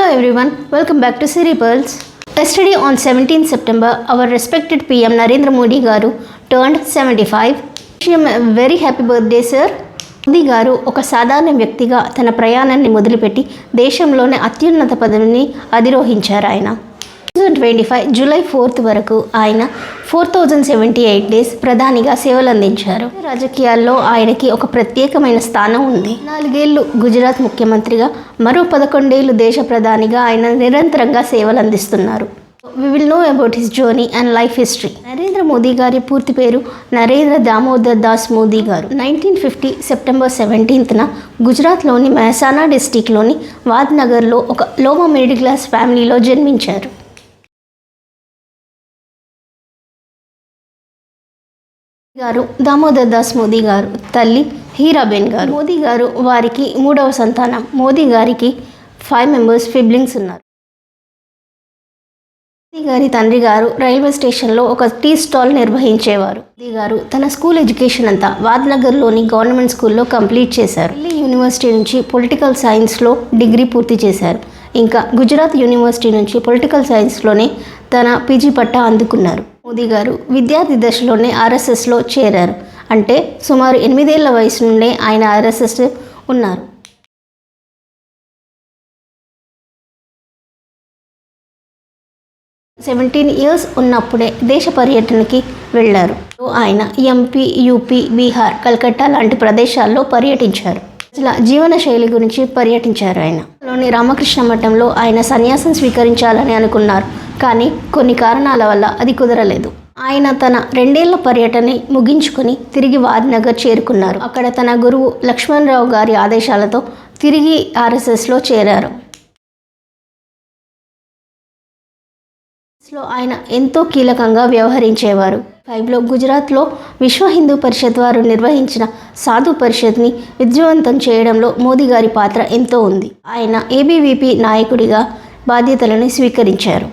Hello everyone, welcome back to Siri Pearls. Yesterday on 17th September, our respected PM Narendra Modi garu turned 75. Wish him a very happy birthday, sir. Modi గారు ఒక సాధారణ వ్యక్తిగా తన ప్రయాణాన్ని మొదలుపెట్టి దేశంలోనే అత్యున్నత పదవిని అధిరోహించారు. ఆయన 2025 జూలై 4th వరకు ఆయన 4078 డేస్ ప్రధానిగా సేవలందించారు. రాజకీయాల్లో ఆయనకి ఒక ప్రత్యేకమైన స్థానం ఉంది. 4 ఏళ్లు గుజరాత్ ముఖ్యమంత్రిగా, మరో 11 ఏళ్లు దేశ ప్రధానిగా ఆయన నిరంతరంగా సేవలందిస్తున్నారు. We will know about his journey and life history. Narendra Modi గారి పూర్తి పేరు నరేంద్ర దామోదర్ దాస్ మోదీ గారు. 1950 సెప్టెంబర్ 17న గుజరాత్లోని మెహసానా డిస్టిక్లోని వాద్నగర్లో ఒక లోవర్ మిడిల్ క్లాస్ ఫ్యామిలీలో జన్మించారు. గారు దామోదర్ దాస్ మోదీ గారు, తల్లి హీరాబెన్ గారు. మోదీ గారు వారికి 3వ సంతానం. మోదీ గారికి 5 మెంబర్స్ సిబ్లింగ్స్ ఉన్నారు. మోదీ గారి తండ్రి గారు రైల్వే స్టేషన్లో ఒక టీ స్టాల్ నిర్వహించేవారు. మోదీ గారు తన స్కూల్ ఎడ్యుకేషన్ అంతా వాద్నగర్లోని గవర్నమెంట్ స్కూల్లో కంప్లీట్ చేశారు. ఢిల్లీ యూనివర్సిటీ నుంచి పొలిటికల్ సైన్స్లో డిగ్రీ పూర్తి చేశారు. ఇంకా గుజరాత్ యూనివర్సిటీ నుంచి పొలిటికల్ సైన్స్లోనే తన పీజీ పట్టా అందుకున్నారు. మోదీ గారు విద్యార్థి దశలోనే ఆర్ఎస్ఎస్లో చేరారు. అంటే సుమారు 8 ఏళ్ల వయసు నుండే ఆయన ఆర్ఎస్ఎస్ ఉన్నారు. 17 ఇయర్స్ ఉన్నప్పుడే దేశ పర్యటనకి వెళ్ళారు. ఆయన ఎంపీ, యూపీ, బీహార్, కల్కట్టా లాంటి ప్రదేశాల్లో పర్యటించారు. ఇలా జీవన శైలి గురించి పర్యటించారు. ఆయనలోని రామకృష్ణ మఠంలో ఆయన సన్యాసం స్వీకరించాలని అనుకున్నారు. కానీ కొన్ని కారణాల వల్ల అది కుదరలేదు. ఆయన తన 2 ఏళ్ల పర్యటనని ముగించుకొని తిరిగి వాద్నగర్ చేరుకున్నారు. అక్కడ తన గురువు లక్ష్మణరావు గారి ఆదేశాలతో తిరిగి ఆర్ఎస్ఎస్లో చేరారు. ఆయన ఎంతో కీలకంగా వ్యవహరించేవారు. 5లో గుజరాత్లో విశ్వ హిందూ పరిషత్ వారు నిర్వహించిన సాధు పరిషత్ని విజయవంతం చేయడంలో మోదీ గారి పాత్ర ఎంతో ఉంది. ఆయన ఏబీవీపీ నాయకుడిగా బాధ్యతలను స్వీకరించారు.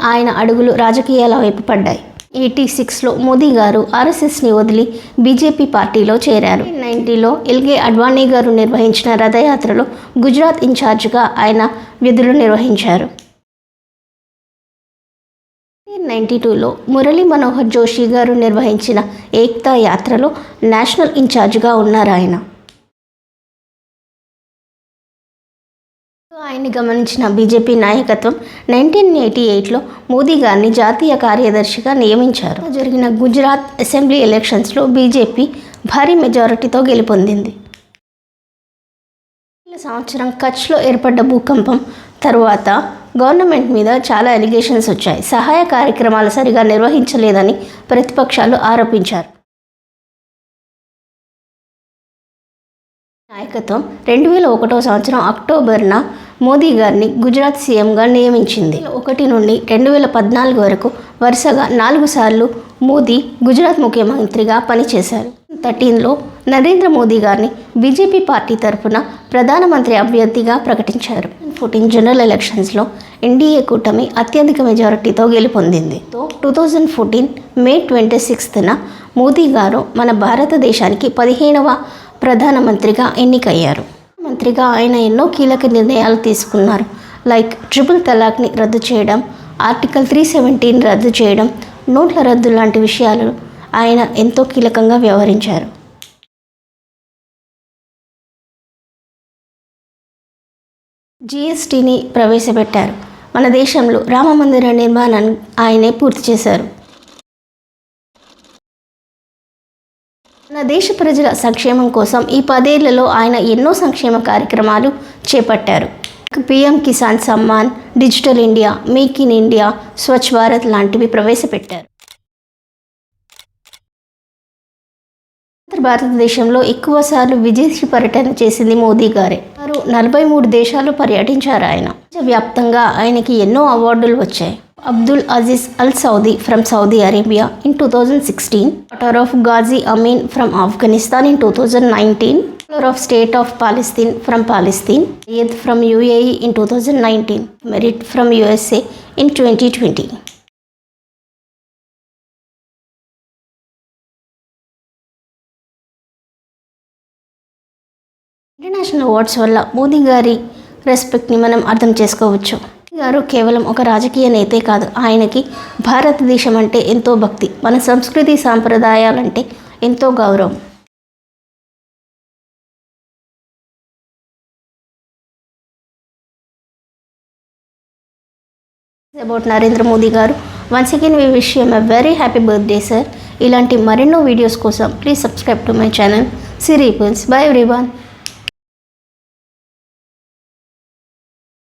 ఆయన అడుగులు రాజకీయాల వైపు పడ్డాయి. 86లో మోదీ గారు ఆర్ఎస్ఎస్ని వదిలి బీజేపీ పార్టీలో చేరారు. 1990లో ఎల్కే అడ్వాణీ గారు నిర్వహించిన రథయాత్రలో గుజరాత్ ఇన్ఛార్జ్గా ఆయన విధులు నిర్వహించారు. 1992లో మురళీ మనోహర్ జోషి గారు నిర్వహించిన ఏక్తా యాత్రలో నేషనల్ ఇన్ఛార్జ్గా ఉన్నారు. ఆయన్ని గమనించిన బీజేపీ నాయకత్వం 1988లో మోదీ గారిని జాతీయ కార్యదర్శిగా నియమించారు. జరిగిన గుజరాత్ అసెంబ్లీ ఎలక్షన్స్లో బీజేపీ భారీ మెజారిటీతో గెలుపొందింది. సంవత్సరం కచ్లో ఏర్పడ్డ భూకంపం తరువాత గవర్నమెంట్ మీద చాలా అలిగేషన్స్ వచ్చాయి. సహాయ కార్యక్రమాలు సరిగా నిర్వహించలేదని ప్రతిపక్షాలు ఆరోపించారు. నాయకత్వం 2001 సంవత్సరం అక్టోబర్న మోదీ గారిని గుజరాత్ సీఎంగా నియమించింది. 1 నుండి 2014 వరకు వరుసగా 4 సార్లు మోదీ గుజరాత్ ముఖ్యమంత్రిగా పనిచేశారు. 2013లో నరేంద్ర మోదీ గారిని బీజేపీ పార్టీ తరఫున ప్రధానమంత్రి అభ్యర్థిగా ప్రకటించారు. 2014 జనరల్ ఎలక్షన్స్లో ఎన్డీఏ కూటమి అత్యధిక మెజారిటీతో గెలుపొందింది. 2014 మే 26న మోదీ గారు మన భారతదేశానికి 15వ ప్రధానమంత్రిగా ఎన్నికయ్యారు. మంత్రిగా ఆయన ఎన్నో కీలక నిర్ణయాలు తీసుకున్నారు. లైక్ ట్రిపుల్ తలాక్ని రద్దు చేయడం, ఆర్టికల్ 317 రద్దు చేయడం, నోట్ల రద్దు లాంటి విషయాలు ఆయన ఎంతో కీలకంగా వ్యవహరించారు. జీఎస్టీని ప్రవేశపెట్టారు. మన దేశంలో రామ మందిర నిర్మాణాన్ని ఆయనే పూర్తి చేశారు. మన దేశ ప్రజల సంక్షేమం కోసం ఈ 10 ఏళ్లలో ఆయన ఎన్నో సంక్షేమ కార్యక్రమాలు చేపట్టారు. PM Kisan Samman, digital India, make in India, Swachh Bharat లాంటివి ప్రవేశపెట్టారు. భారతదేశంలో ఎక్కువ సార్లు విదేశీ పర్యటన చేసింది మోదీ గారే. 43 దేశాలు పర్యటించారు. ఆయన వ్యాప్తంగా ఆయనకి ఎన్నో అవార్డులు వచ్చాయి. Abdul Aziz Al Saudi from Saudi Arabia in 2016, Daughter of Ghazi Amin from Afghanistan in 2019, Ruler of State of Palestine from Palestine, Riyadh from UAE in 2019, Merit from USA in 2020. International awards వల్ల మోదీ గారి రెస్పెక్ట్ని మనం అర్థం చేసుకోవచ్చు. గారు కేవలం ఒక రాజకీయ నేతే కాదు, ఆయనకి భారతదేశం అంటే ఎంతో భక్తి, మన సంస్కృతి సాంప్రదాయాలంటే ఎంతో గౌరవం. అబౌట్ నరేంద్ర మోదీ గారు. Once again we wish him a very happy birthday sir. ఇలాంటి మరెన్నో వీడియోస్ కోసం please subscribe to my channel Siri peoples. Bye everyone.